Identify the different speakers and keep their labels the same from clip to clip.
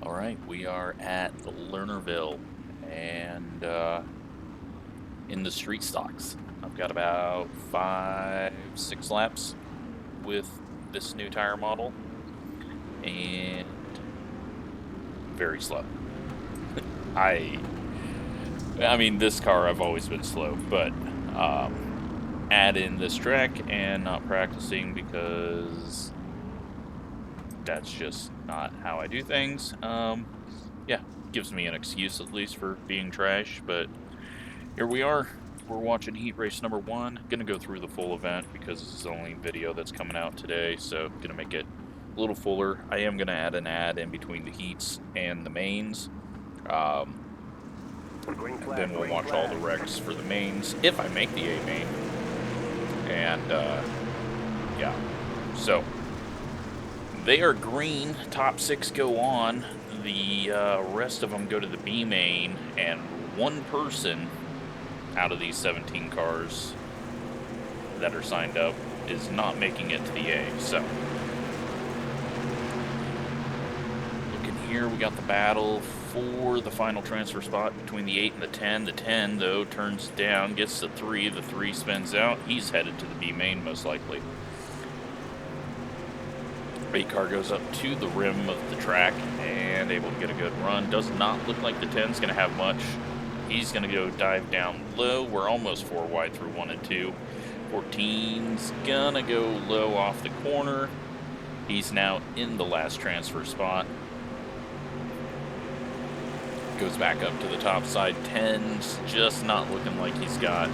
Speaker 1: Alright, we are at Lernerville and in the street stocks. I've got about 5-6 laps with this new tire model and very slow. I mean, this car I've always been slow, but add in this track and not practicing because that's just not how I do things. Yeah, gives me an excuse at least for being trash, but here we are. We're watching heat race number 1. Gonna go through the full event because this is the only video that's coming out today, so gonna make it a little fuller. I am gonna add an ad in between the heats and the mains. And then we'll watch all the wrecks for the mains if I make the A main. And yeah, so they are green. Top 6 go on. The rest of them go to the B main, and one person out of these 17 cars that are signed up is not making it to the A. So looking here, we got the battle for the final transfer spot between the 8 and the 10. The 10, though, turns down, gets the 3. The 3 spins out. He's headed to the B main, most likely. 8 car goes up to the rim of the track and able to get a good run. Does not look like the 10's going to have much. He's going to go dive down low. We're almost 4 wide through 1 and 2. 14's going to go low off the corner. He's now in the last transfer spot. Goes back up to the top side. 10's just not looking like he's got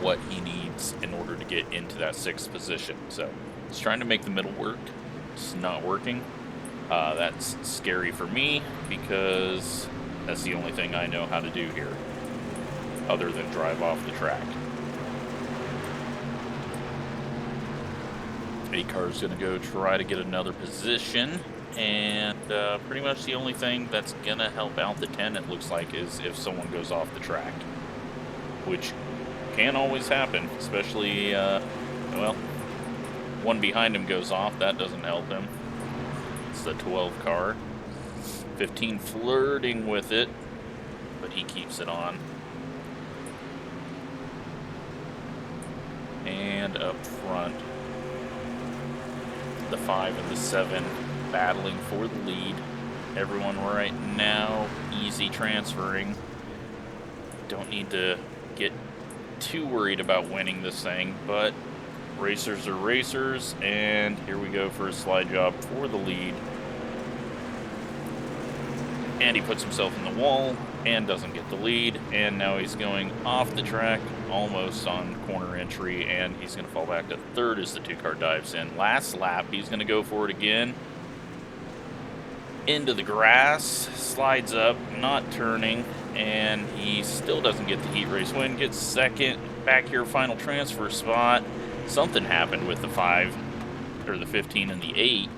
Speaker 1: what he needs in order to get into that 6th position. So he's trying to make the middle work. It's not working. That's scary for me because that's the only thing I know how to do here, other than drive off the track. 8 car's going to go try to get another position, and pretty much the only thing that's going to help out the 10, it looks like, is if someone goes off the track, which can always happen, especially, well, one behind him goes off. That doesn't help him. It's the 12 car. 15 flirting with it, but he keeps it on. And up front, the 5 and the 7 battling for the lead. Everyone right now easy transferring. Don't need to get too worried about winning this thing, but racers are racers, and here we go for a slide job for the lead. And he puts himself in the wall and doesn't get the lead, and now he's going off the track, almost on corner entry, and he's going to fall back to 3rd as the 2 car dives in. Last lap, he's going to go for it again. Into the grass, slides up, not turning, and he still doesn't get the heat race win. Gets 2nd, back here, final transfer spot. Something happened with the 5, or the 15 and the 8,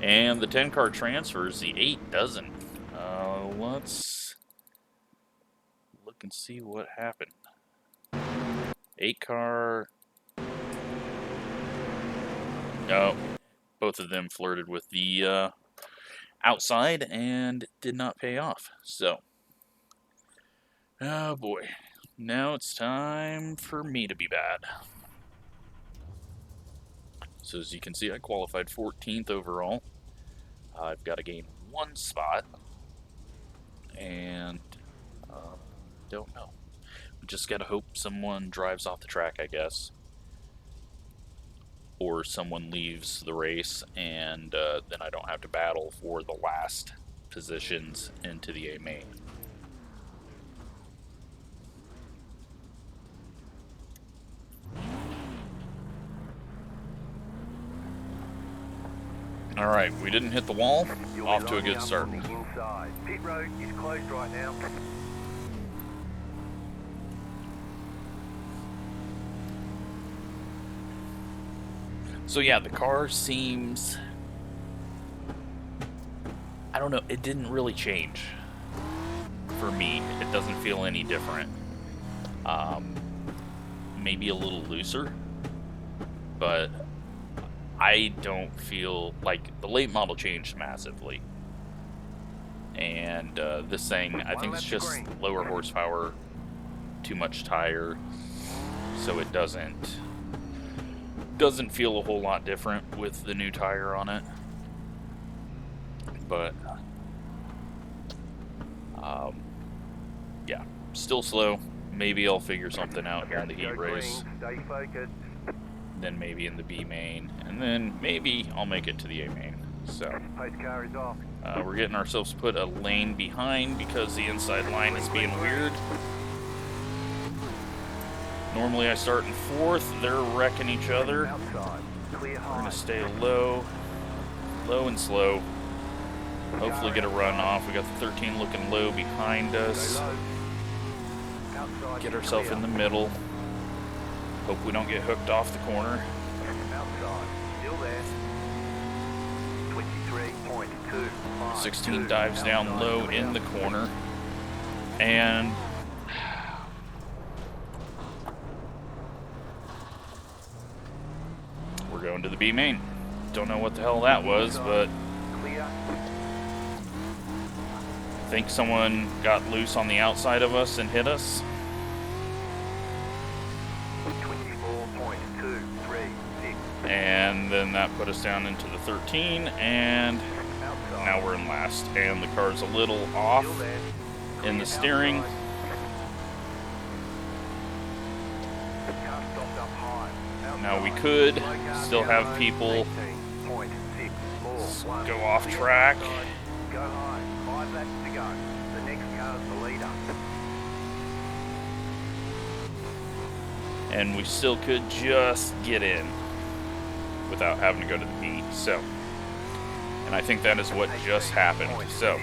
Speaker 1: and the 10 car transfers, the 8 doesn't. Let's look and see what happened. 8 car, no, both of them flirted with the outside and did not pay off. So, oh boy, now it's time for me to be bad. So as you can see, I qualified 14th overall. I've got to gain 1 spot, and don't know. Just gotta hope someone drives off the track, I guess, or someone leaves the race, and then I don't have to battle for the last positions into the A main. Alright, we didn't hit the wall. Off to a good start.
Speaker 2: Pit road is closed right now.
Speaker 1: So yeah, the car seems, I don't know, it didn't really change for me. It doesn't feel any different. Maybe a little looser, but I don't feel like the late model changed massively. And this thing, I think it's just lower horsepower, too much tire, so it doesn't feel a whole lot different with the new tire on it. But yeah, still slow. Maybe I'll figure something out here in the heat race.
Speaker 2: Stay focused.
Speaker 1: Then maybe in the B main, and then maybe I'll make it to the A main. So
Speaker 2: Pace car is off.
Speaker 1: we're getting ourselves put a lane behind because the inside line is being weird. Normally I start in 4th, they're wrecking each other. We're gonna stay low and slow. Hopefully get a run off. We got the 13 looking low behind us. Get ourselves in the middle. Hope we don't get hooked off the corner.
Speaker 2: Outside, still there. 23.25.
Speaker 1: 16 dives down low in the corner. And we're going to the B main. Don't know what the hell that was, but I think someone got loose on the outside of us and hit us.
Speaker 2: 24.236.
Speaker 1: And then that put us down into the 13, and now we're in last. And the car's a little off in the steering. Now we could still have people go off track.
Speaker 2: Go high. 5 laps to go. The next car's the leader.
Speaker 1: And we still could just get in without having to go to the B. So, and I think that is what just happened. So,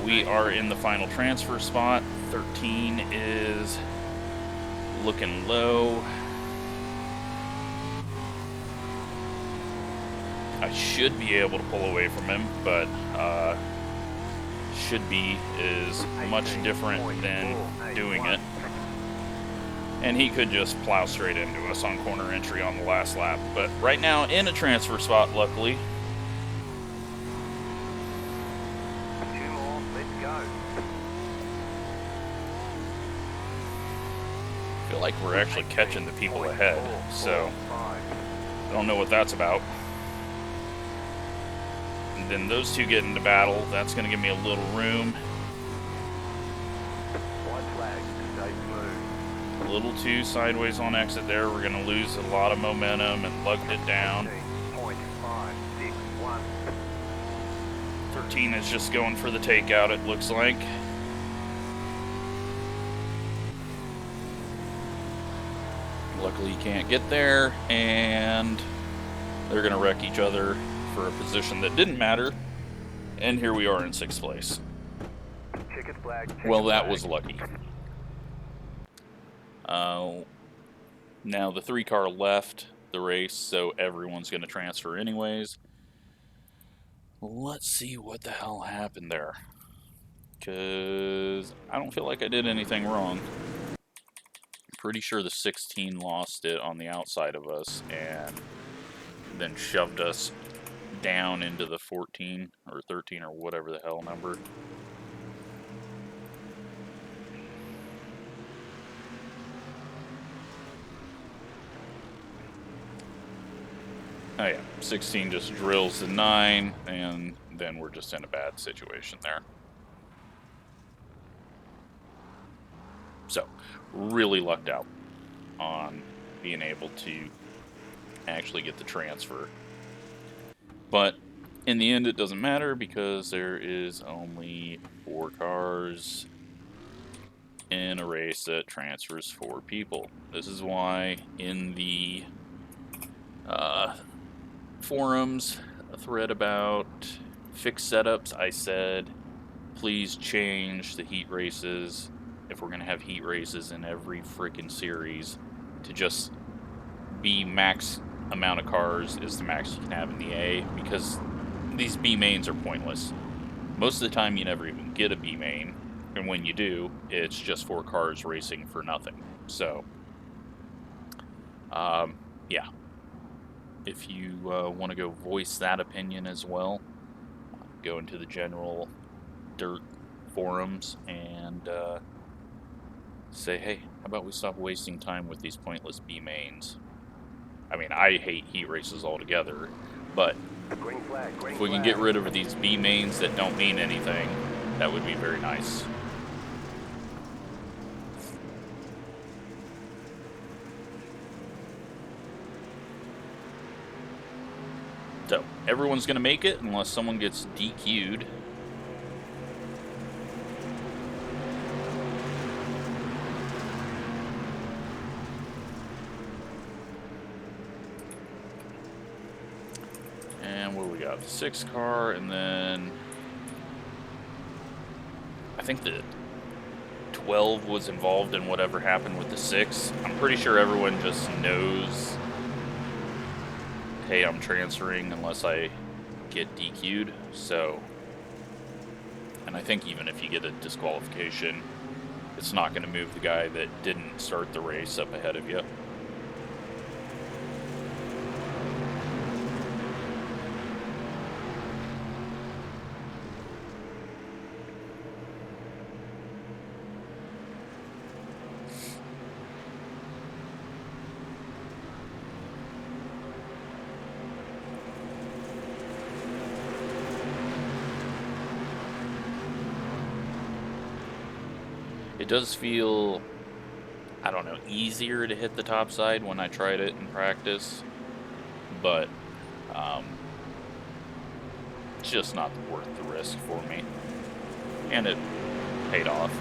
Speaker 1: we are in the final transfer spot. 13 is looking low. I should be able to pull away from him, but should be is much different than doing it. And he could just plow straight into us on corner entry on the last lap. But right now in a transfer spot, luckily.
Speaker 2: 2 more. Let's go.
Speaker 1: I feel like we're actually catching the people ahead, so I don't know what that's about. And then those two get into battle. That's going to give me a little room.
Speaker 2: White flag. Stay smooth.
Speaker 1: A little too sideways on exit there. We're going to lose a lot of momentum and lugged it down.
Speaker 2: 13.561.
Speaker 1: 13 is just going for the takeout, it looks like. Luckily you can't get there, and they're going to wreck each other for a position that didn't matter. And here we are in 6th place.
Speaker 2: Checkered flag.
Speaker 1: Well, that was lucky. Now the 3 car left the race, so everyone's going to transfer anyways. Let's see what the hell happened there, because I don't feel like I did anything wrong. I'm pretty sure the 16 lost it on the outside of us and then shoved us down into the 14 or 13 or whatever the hell number. Oh yeah, 16 just drills the 9, and then we're just in a bad situation there. So, really lucked out on being able to actually get the transfer. But in the end, it doesn't matter because there is only 4 cars in a race that transfers 4 people. This is why in the forums, a thread about fixed setups, I said, please change the heat races, if we're going to have heat races in every freaking series, to just be max amount of cars is the max you can have in the A, because these B mains are pointless. Most of the time you never even get a B main, and when you do, it's just 4 cars racing for nothing. So, yeah. If you want to go voice that opinion as well, go into the general dirt forums and say, hey, how about we stop wasting time with these pointless B mains? I mean, I hate heat races altogether, but
Speaker 2: Green flag, green
Speaker 1: if we can
Speaker 2: flag.
Speaker 1: get rid of these B mains that don't mean anything, that would be very nice. So, everyone's going to make it unless someone gets DQ'd. And what do we got? The 6 car, and then I think the 12 was involved in whatever happened with the 6. I'm pretty sure everyone just knows, hey, I'm transferring unless I get DQ'd. So, and I think even if you get a disqualification, it's not going to move the guy that didn't start the race up ahead of you. It does feel, I don't know, easier to hit the top side when I tried it in practice, but it's just not worth the risk for me. And it paid off,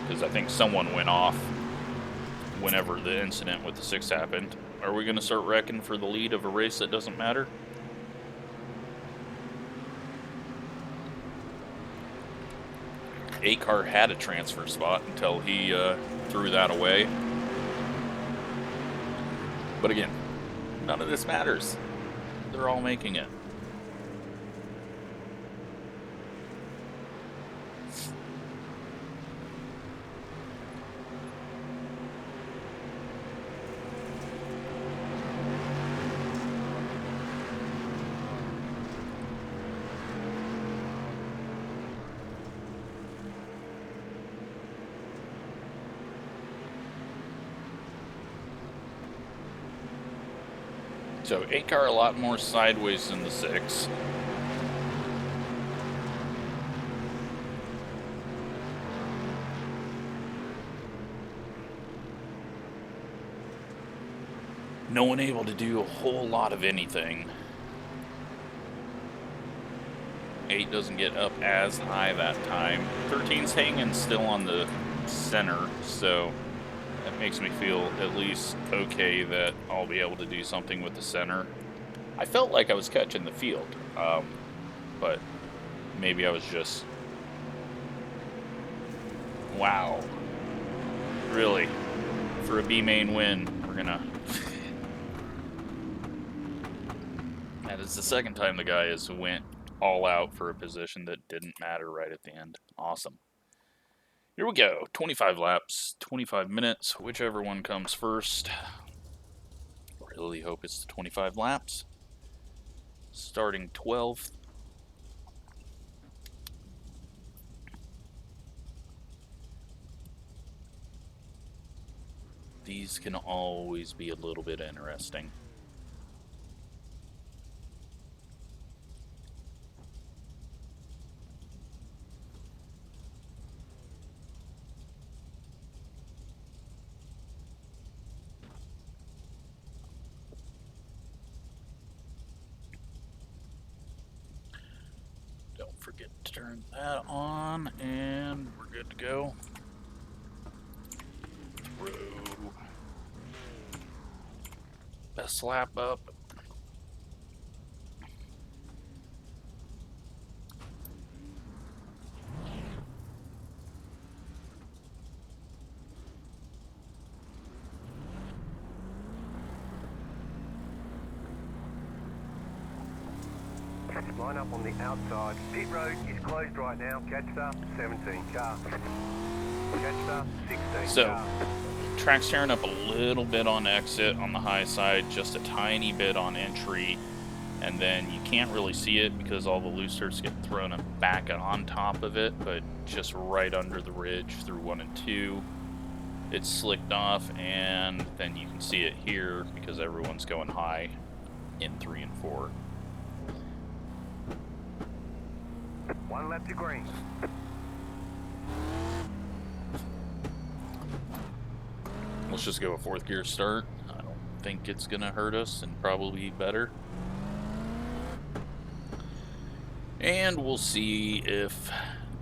Speaker 1: because I think someone went off whenever the incident with the 6 happened. Are we going to start wrecking for the lead of a race that doesn't matter? A-car had a transfer spot until he threw that away. But again, none of this matters. They're all making it. So 8-car a lot more sideways than the 6. No one able to do a whole lot of anything. 8 doesn't get up as high that time. 13's hanging still on the center, so that makes me feel at least okay that I'll be able to do something with the center. I felt like I was catching the field, but maybe I was just... Wow. Really? For a B main win, we're gonna... That is the second time the guy has went all out for a position that didn't matter right at the end. Awesome. Here we go. 25 laps, 25 minutes, whichever one comes first. Really hope it's the 25 laps. Starting 12th. These can always be a little bit interesting. Don't forget to turn that on, and we're good to go. Throw. Best lap up.
Speaker 2: Line up on the outside. Pit road is closed right now. Catch up, 17 car. Catch up, 16
Speaker 1: So,
Speaker 2: car.
Speaker 1: track's tearing up a little bit on exit on the high side, just a tiny bit on entry. And then you can't really see it because all the loose dirts get thrown back on top of it, but just right under the ridge through 1 and 2, it's slicked off, and then you can see it here because everyone's going high in 3 and 4.
Speaker 2: 1 lap to green.
Speaker 1: Let's just go a 4th gear start. I don't think it's gonna hurt us, and probably be better. And we'll see if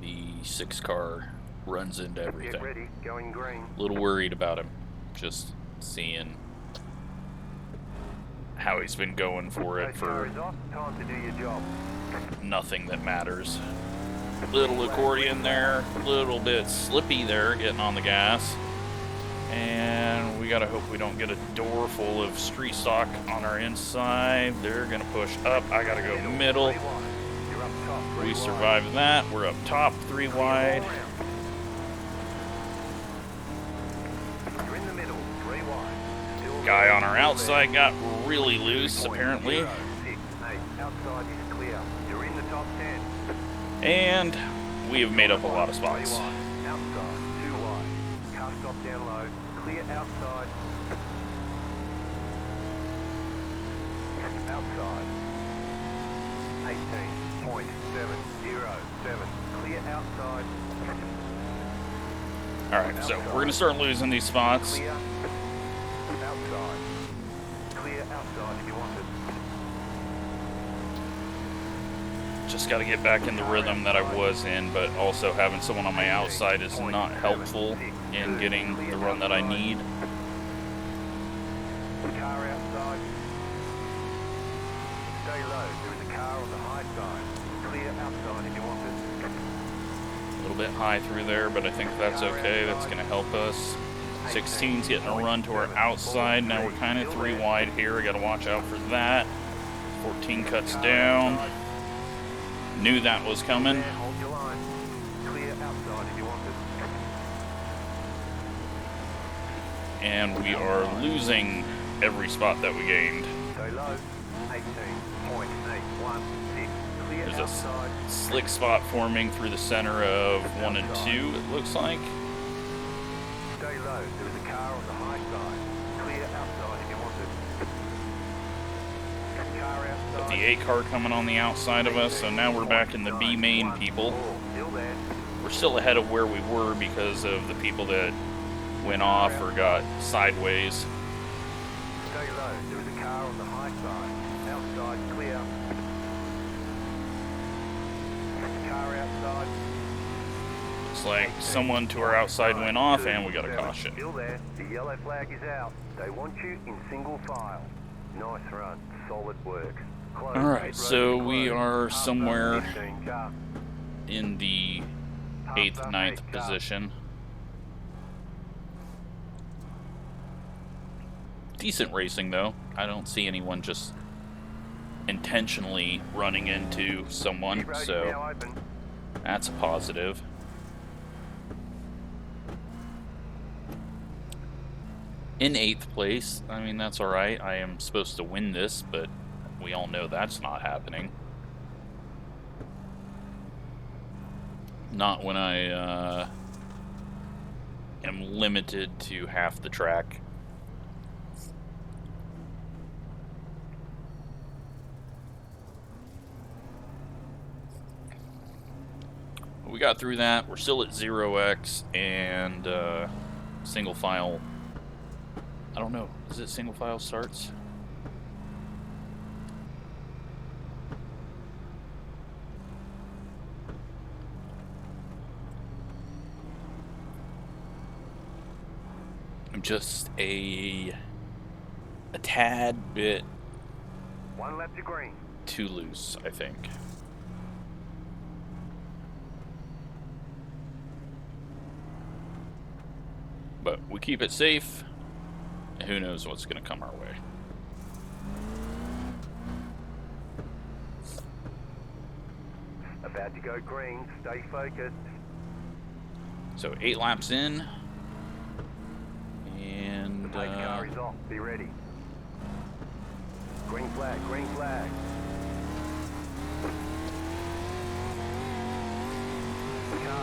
Speaker 1: the 6 car runs into everything.
Speaker 2: Get ready, going green.
Speaker 1: A little worried about him, just seeing how he's been going for it for
Speaker 2: time to do your job.
Speaker 1: nothing that matters. Little accordion there, little bit slippy there, getting on the gas. And we gotta hope we don't get a door full of street stock on our inside. They're gonna push up. I gotta go middle. We survived that. We're up top, 3 wide.
Speaker 2: You're in the middle, 3 wide.
Speaker 1: Guy on our outside got really loose, apparently.
Speaker 2: 6, 8. Outside is clear. You're in the top 10.
Speaker 1: And we have made up a lot of spots.
Speaker 2: 3 wide. Outside, 2 wide. Car stop down low. Clear outside. Outside. 18.707. Clear outside.
Speaker 1: Alright, so we're going to start losing these spots.
Speaker 2: Clear outside. Clear outside if you want it.
Speaker 1: Just got to get back in the rhythm that I was in, but also having someone on my outside is not helpful in getting the run that I need.
Speaker 2: Car outside. Stay low. There is a car on the high side. Clear outside if you want it.
Speaker 1: A little bit high through there, but I think that's okay. That's going to help us. 16's getting a run to our outside. Now we're kind of 3 wide here. I got to watch out for that. 14 cuts down. Knew that was coming.
Speaker 2: Hold your line. Clear outside if you want it.
Speaker 1: And we are losing every spot that we gained.
Speaker 2: Stay low. 18.816. Clear
Speaker 1: There's
Speaker 2: outside.
Speaker 1: a slick spot forming through the center of 1 and 2, it looks like.
Speaker 2: Stay low. There is a car on the high side. Clear outside if you want it. Car outside.
Speaker 1: Got the A car coming on the outside of us, so now we're back in the B main people.
Speaker 2: Still there.
Speaker 1: We're still ahead of where we were because of the people that went off or got sideways.
Speaker 2: Stay low. There is a car on the high side. Outside clear. Car outside.
Speaker 1: Looks like someone to our outside went off and we got a caution.
Speaker 2: Still there. The yellow flag is out. They want you in single file. Nice run. Solid work. Close.
Speaker 1: Alright, so we are
Speaker 2: Half
Speaker 1: somewhere
Speaker 2: 15 car.
Speaker 1: in the 8th, 9th position. Decent racing though. I don't see anyone just intentionally running into someone,
Speaker 2: Pit road is
Speaker 1: so
Speaker 2: now open.
Speaker 1: that's a positive. In 8th place, I mean, that's alright. I am supposed to win this, but we all know that's not happening. Not when I am limited to half the track. We got through that. We're still at 0x and single file. I don't know. Is it single file starts? I'm just a tad bit
Speaker 2: 1 lap to green.
Speaker 1: too loose, I think. But we keep it safe. Who knows what's going to come our way.
Speaker 2: About to go green. Stay focused.
Speaker 1: So 8 laps in. And
Speaker 2: The pace car is off. Be ready. Green flag. Green flag.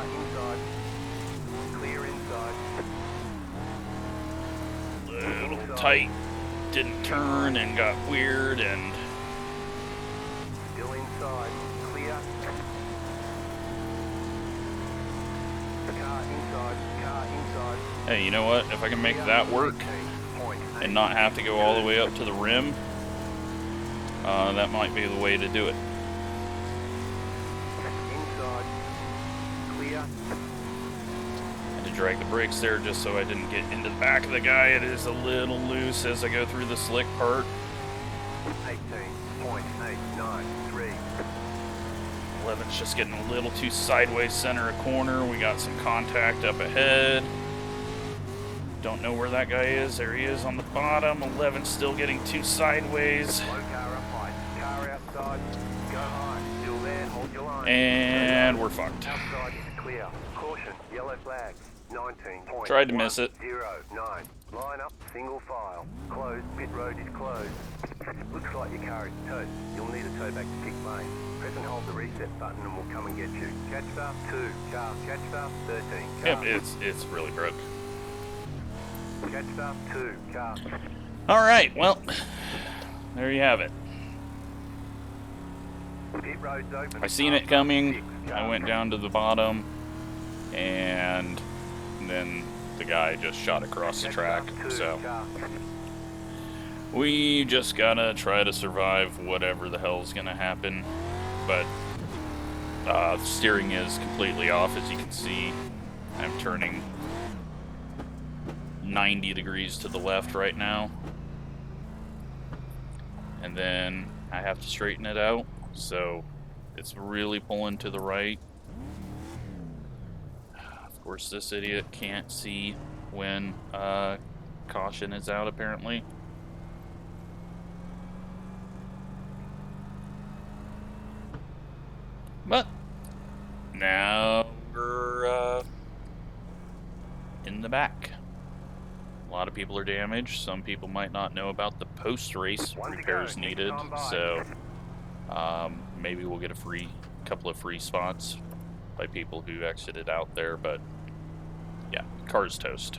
Speaker 2: Car inside. Clear inside.
Speaker 1: Little tight. Didn't turn and got weird and...
Speaker 2: Still inside. Clear. Car inside. Car inside.
Speaker 1: Hey, you know what? If I can make that work and not have to go all the way up to the rim, that might be the way to do it.
Speaker 2: Inside. Clear.
Speaker 1: Had to drag the brakes there just so I didn't get into the back of the guy. It is a little loose as I go through the slick part.
Speaker 2: 18.893.
Speaker 1: 11's just getting a little too sideways center of corner. We got some contact up ahead. Don't know where that guy is. There he is on the bottom. 11's still getting too sideways.
Speaker 2: Low car up high. Car outside. Go high. Still there. Hold your line.
Speaker 1: And we're fucked.
Speaker 2: Outside is clear. Caution. Yellow flag. 19.
Speaker 1: Tried to miss it.
Speaker 2: 09. Line up. Single file. Closed. Pit road is closed. Looks like your car is toast. You'll need a tow back to pit lane. Press and hold the reset button and we'll come and get you. Catch star 2. Car. Catch star 13. Car.
Speaker 1: Yep, it's really broke.
Speaker 2: Catch star 2. Car.
Speaker 1: All right, well, there you have it.
Speaker 2: Pit road's open.
Speaker 1: I seen it coming. I went down to the bottom, and then the guy just shot across the track. So we just gotta try to survive whatever the hell's gonna happen. But the steering is completely off, as you can see. I'm turning 90 degrees to the left right now. And then I have to straighten it out, so it's really pulling to the right. Of course, this idiot can't see when caution is out, apparently. But now we're in the back. A lot of people are damaged. Some people might not know about the post-race repairs needed, so maybe we'll get a couple of free spots by people who exited out there. But yeah, car's toast.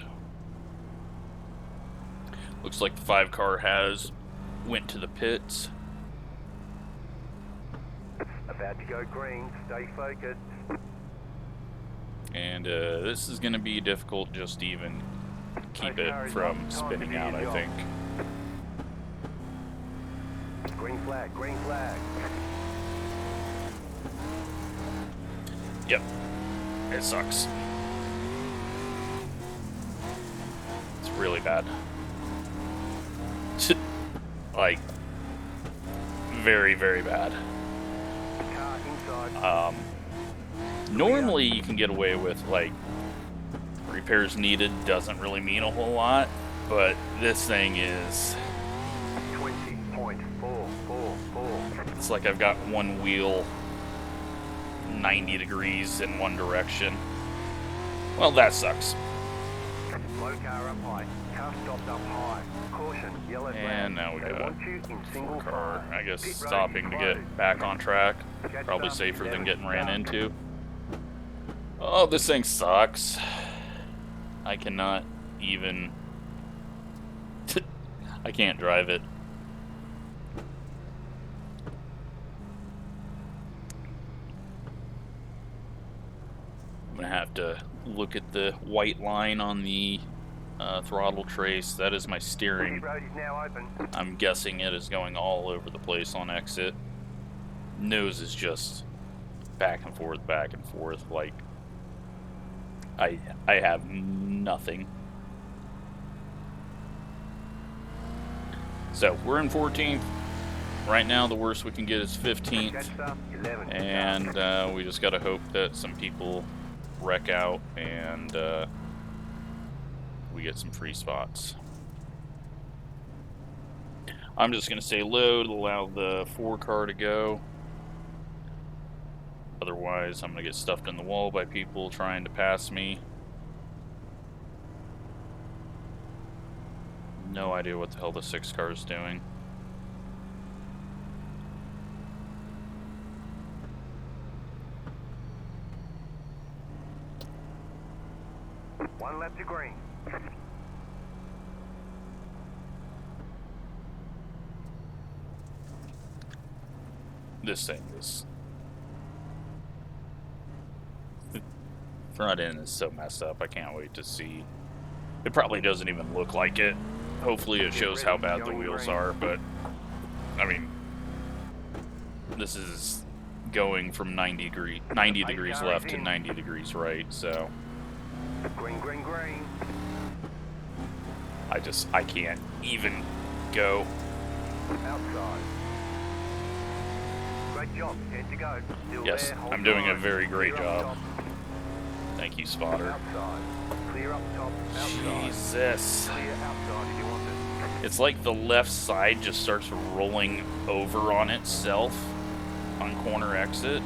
Speaker 1: Looks like the 5 car went to the pits.
Speaker 2: About to go green. Stay focused.
Speaker 1: And this is going to be difficult just to even keep it from spinning out, I think.
Speaker 2: Green flag, green flag.
Speaker 1: Yep, it sucks. It's really bad. Like, very, very bad.
Speaker 2: Car inside.
Speaker 1: Normally you can get away with, like, repairs needed doesn't really mean a whole lot, but this thing is
Speaker 2: 20.444.
Speaker 1: It's like I've got one wheel 90 degrees in one direction. Well, that sucks.
Speaker 2: Low car up high. Car stopped up high. Caution, yellow flag.
Speaker 1: And now we
Speaker 2: They
Speaker 1: got
Speaker 2: want you in single
Speaker 1: car,
Speaker 2: file.
Speaker 1: I guess,
Speaker 2: Pit road
Speaker 1: stopping
Speaker 2: is
Speaker 1: to get
Speaker 2: closed.
Speaker 1: back on track.
Speaker 2: Catch
Speaker 1: Probably
Speaker 2: up,
Speaker 1: safer than
Speaker 2: 11
Speaker 1: getting ran
Speaker 2: car.
Speaker 1: into. Oh, this thing sucks. I cannot even... I can't drive it. I'm gonna have to look at the white line on the throttle trace. That is my steering.
Speaker 2: Pit road is now open.
Speaker 1: I'm guessing it is going all over the place on exit. Nose is just back and forth, like I have nothing. So we're in 14th. Right now the worst we can get is 15th.
Speaker 2: Catch up, 11.
Speaker 1: And we just gotta hope that some people wreck out and we get some free spots. I'm just gonna say load, allow the 4 car to go. Otherwise, I'm gonna get stuffed in the wall by people trying to pass me. No idea what the hell the 6 car is doing.
Speaker 2: 1 lap to green.
Speaker 1: This thing is... front end is so messed up. I can't wait to see. It probably doesn't even look like it. Hopefully it shows how bad the wheels are, but I mean, this is going from 90 degrees left to 90 degrees right, so
Speaker 2: Green, green, green.
Speaker 1: I can't even go.
Speaker 2: Outside. Great job. 10 to go. Still
Speaker 1: Yes,
Speaker 2: there.
Speaker 1: I'm doing a
Speaker 2: line.
Speaker 1: very great
Speaker 2: Clear up
Speaker 1: job.
Speaker 2: top.
Speaker 1: Thank you, spotter.
Speaker 2: Outside. Clear up top. Outside.
Speaker 1: Jesus.
Speaker 2: Clear outside if you want it.
Speaker 1: It's like the left side just starts rolling over on itself on corner exit.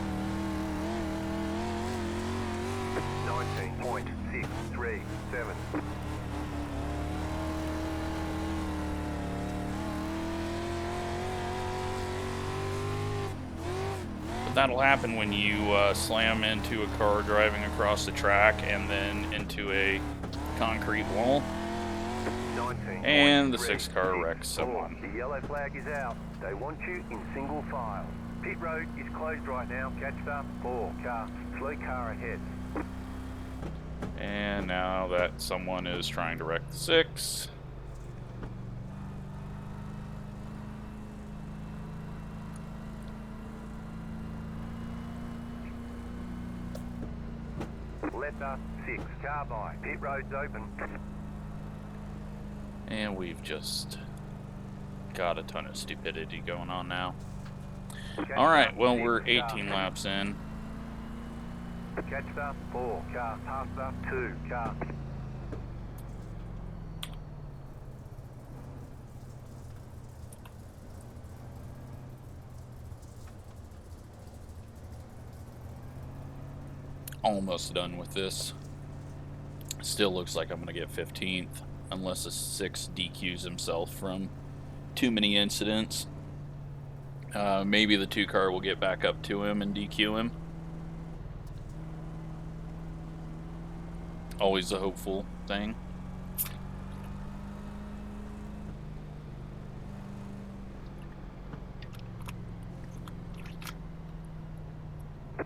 Speaker 2: 19.637.
Speaker 1: But that'll happen when you slam into a car driving across the track and then into a concrete wall.
Speaker 2: 19.
Speaker 1: And the 6 car wrecks someone.
Speaker 2: The yellow flag is out. They want you in single file. Pit road is closed right now. Catch up. 4 car. Slow car ahead.
Speaker 1: And now that someone is trying to wreck the 6.
Speaker 2: Letter 6. Car by. Pit road's open.
Speaker 1: And we've just got a ton of stupidity going on now. Alright, well, we're 18 laps in.
Speaker 2: Catch up. 4 car. Pass up. 2 car.
Speaker 1: Almost done with this. Still looks like I'm going to get 15th, unless a 6 DQs himself from too many incidents. Maybe the 2 car will get back up to him and DQ him. Always a hopeful thing.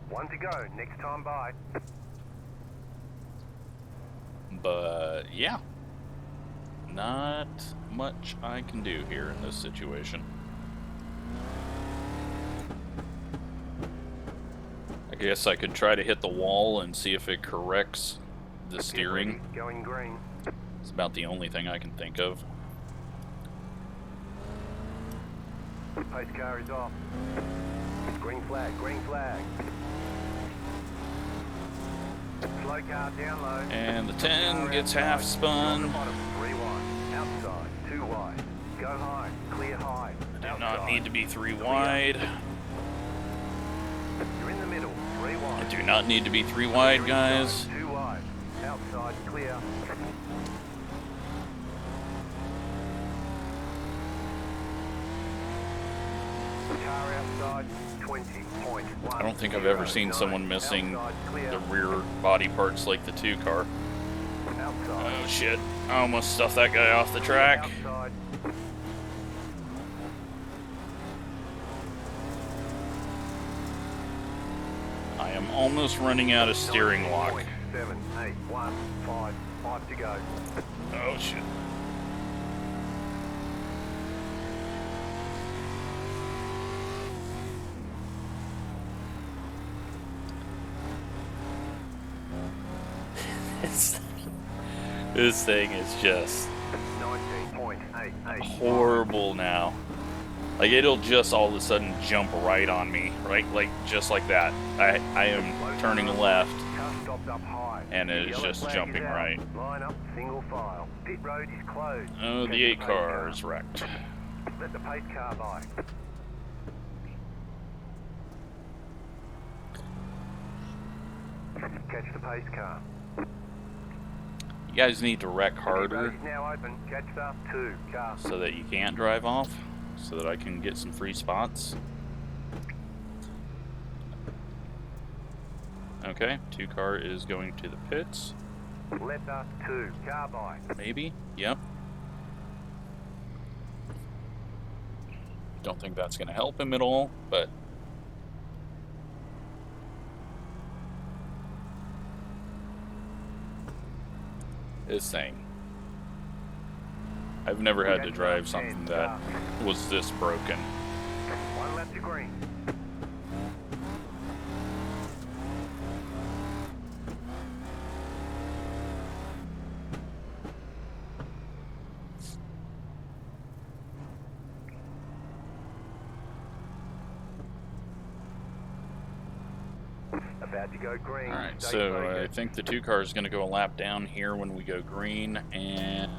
Speaker 2: One to go. Next time by.
Speaker 1: But yeah, not much I can do here in this situation. I guess I could try to hit the wall and see if it corrects the steering.
Speaker 2: Going green.
Speaker 1: It's about the only thing I can think of.
Speaker 2: Pace car is off. Green flag, green flag. Slow car down low.
Speaker 1: And the 10 gets half spun.
Speaker 2: 3 wide. Outside. 2 wide. Go high. Clear high.
Speaker 1: Do not need to be 3 wide.
Speaker 2: You're in the middle. 3 wide.
Speaker 1: I do not need to be 3 wide, guys.
Speaker 2: 2 wide. Outside. Clear. Car outside. 20.1.
Speaker 1: I don't think I've ever seen someone missing the rear body parts like the 2 car. Oh shit, I almost stuffed that guy off the track. I am almost running out of steering lock.
Speaker 2: 7, 8, 1, 5, 5 to go.
Speaker 1: Oh shit. This thing is just
Speaker 2: 19.88.
Speaker 1: horrible now. Like, it'll just all of a sudden jump right on me, right? Like, just like that. I am turning left, and it is just jumping right.
Speaker 2: Line up, single file. Pit road is closed.
Speaker 1: Oh, the 8 car is wrecked.
Speaker 2: Let the pace car by. Catch the pace car.
Speaker 1: You guys need to wreck harder
Speaker 2: Now open. Catch the 2 car.
Speaker 1: so that you can't drive off, so that I can get some free spots. Okay, 2 car is going to the pits.
Speaker 2: Letter 2, car by.
Speaker 1: Maybe? Yep. Don't think that's going to help him at all, but... this thing. I've never had to drive something that was this broken.
Speaker 2: 1 lap to green. About to go green.
Speaker 1: Alright, so I think the 2 car is going to go a lap down here when we go green, and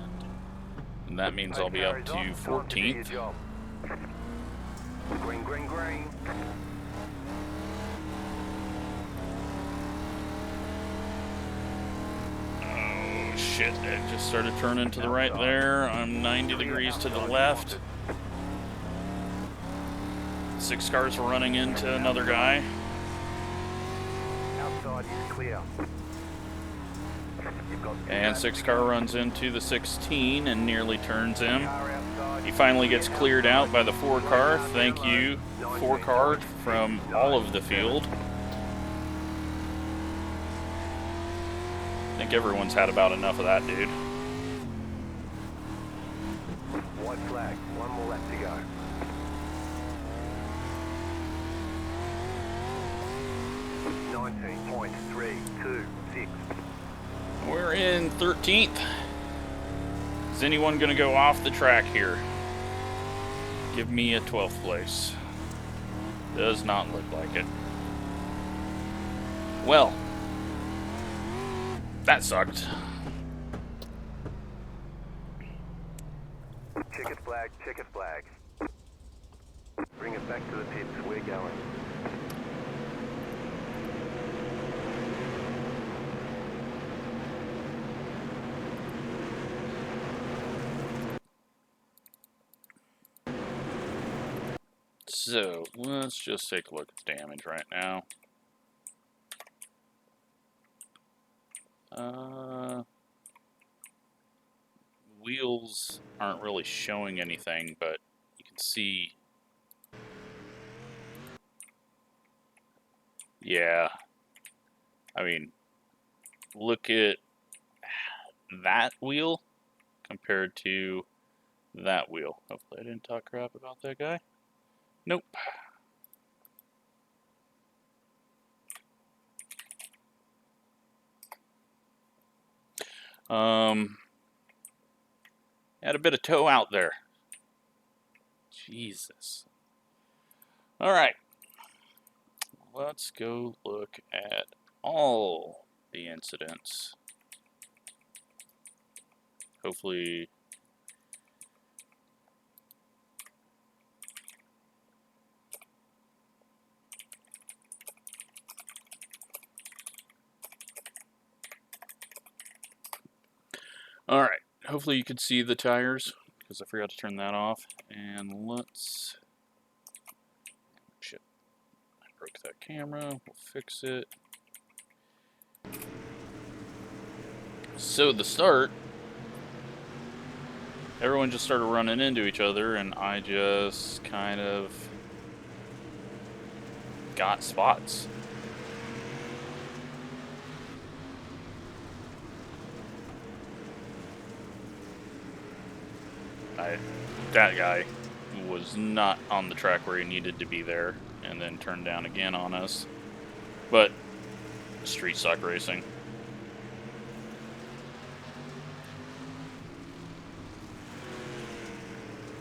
Speaker 1: that means I'll be up to 14th.
Speaker 2: Green, green, green.
Speaker 1: Oh shit, it just started turning to the right there. I'm 90 degrees to the left. 6 cars are running into another guy.
Speaker 2: Outside is clear.
Speaker 1: And 6 car runs into the 16 and nearly turns him. He finally gets cleared out by the 4 car. Thank you, 4 car from all of the field. I think everyone's had about enough of that, dude.
Speaker 2: White flag, 1 more lap to go. .326.
Speaker 1: We're in 13th. Is anyone going to go off the track here? Give me a 12th place. Does not look like it. Well, that sucked.
Speaker 2: Checkered flag, checkered flag. Bring it back to the pits, we're going.
Speaker 1: So, let's just take a look at the damage right now. Wheels aren't really showing anything, but you can see... yeah. I mean, look at that wheel compared to that wheel. Hopefully I didn't talk crap about that guy. Nope. Had a bit of toe out there. Jesus. Alright. Let's go look at all the incidents. Hopefully... alright. Hopefully you can see the tires, because I forgot to turn that off. And let's... shit. I broke that camera. We'll fix it. So the start, everyone just started running into each other, and I just kind of got spots. That guy was not on the track where he needed to be there, and then turned down again on us. But street stock racing.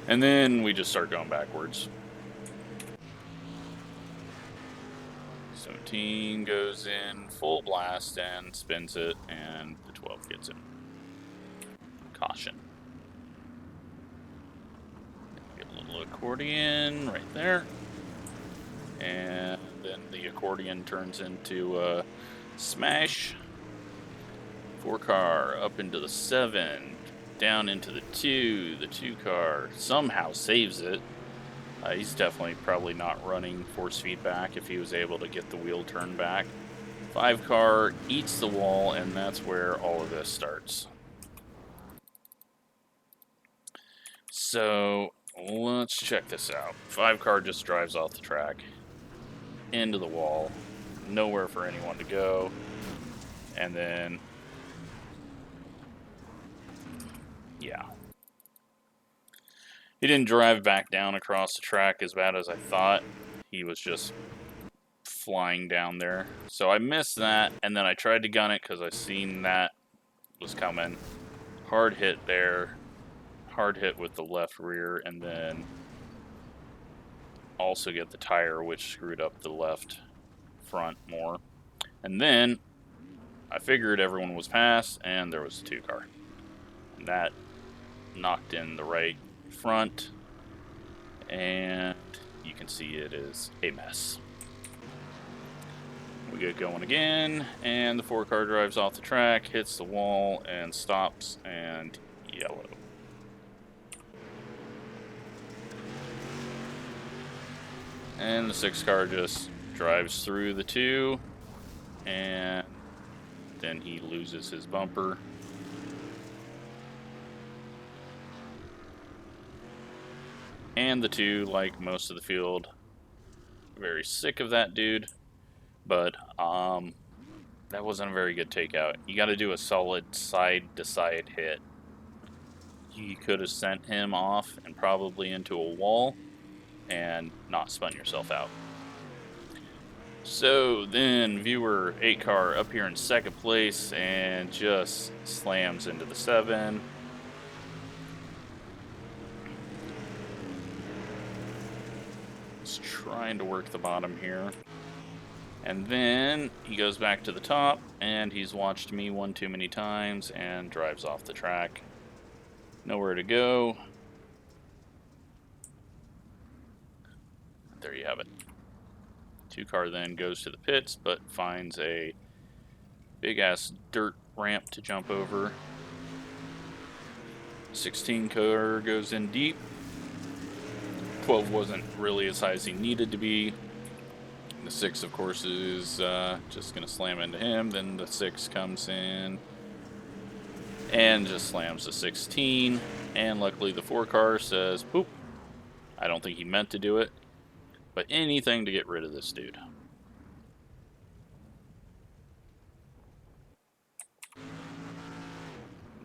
Speaker 1: And then we just start going backwards. 17 goes in full blast and spins it, and the 12 gets him. Caution. Get a little accordion right there. And then the accordion turns into a smash. 4 car up into the 7. Down into the 2. The 2 car somehow saves it. He's definitely probably not running force feedback if he was able to get the wheel turned back. 5 car eats the wall, and that's where all of this starts. So let's check this out. 5 car just drives off the track into the wall, nowhere for anyone to go, and then yeah, he didn't drive back down across the track as bad as I thought. He was just flying down there, so I missed that, and then I tried to gun it because I seen that was coming. Hard hit there, hard hit with the left rear, and then also get the tire, which screwed up the left front more. And then I figured everyone was past, and there was a 2 car. And that knocked in the right front, and you can see it is a mess. We get going again, and the 4 car drives off the track, hits the wall, and stops, and yellow. And the 6 car just drives through the 2, and then he loses his bumper. And the 2, like most of the field, very sick of that dude. But that wasn't a very good takeout. You got to do a solid side-to-side hit. You could have sent him off and probably into a wall and not spun yourself out. So then viewer 8 car up here in 2nd place and just slams into the 7. He's trying to work the bottom here. And then he goes back to the top, and he's watched me one too many times and drives off the track. Nowhere to go. There you have it. 2 car then goes to the pits, but finds a big-ass dirt ramp to jump over. 16 car goes in deep. 12 wasn't really as high as he needed to be. The 6, of course, is just going to slam into him. Then the 6 comes in and just slams the 16. And luckily the 4 car says, poop. I don't think he meant to do it, but anything to get rid of this dude.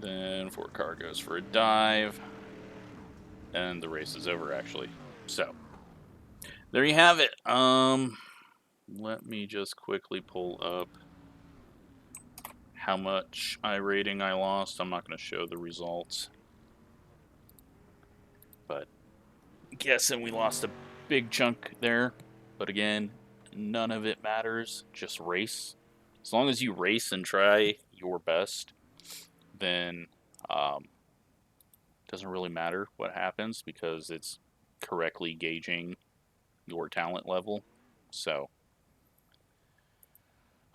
Speaker 1: Then 4 car goes for a dive. And the race is over, actually. So, there you have it. Let me just quickly pull up how much iRating I lost. I'm not going to show the results. But I'm guessing we lost a big chunk there. But again, none of it matters. Just race. As long as you race and try your best, then it doesn't really matter what happens because it's correctly gauging your talent level. So,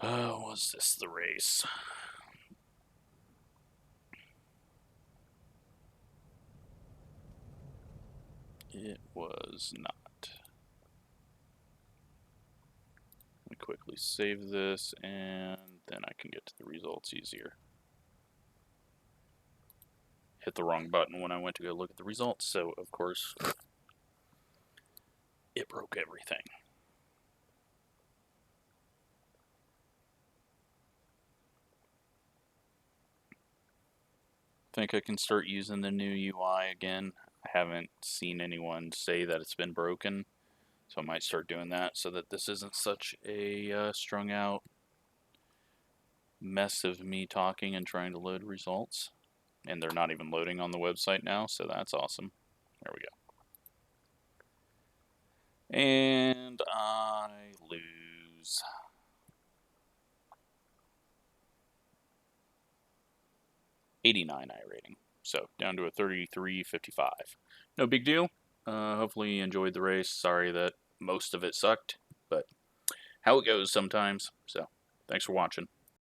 Speaker 1: was this the race? It was not. Let me quickly save this, and then I can get to the results easier. Hit the wrong button when I went to go look at the results, so of course, it broke everything. Think I can start using the new UI again. I haven't seen anyone say that it's been broken, so I might start doing that so that this isn't such a strung out mess of me talking and trying to load results. And they're not even loading on the website now, so that's awesome. There we go. And I lose. '89 iRating. So down to a 33.55. No big deal. Hopefully you enjoyed the race. Sorry that most of it sucked, but how it goes sometimes. So thanks for watching.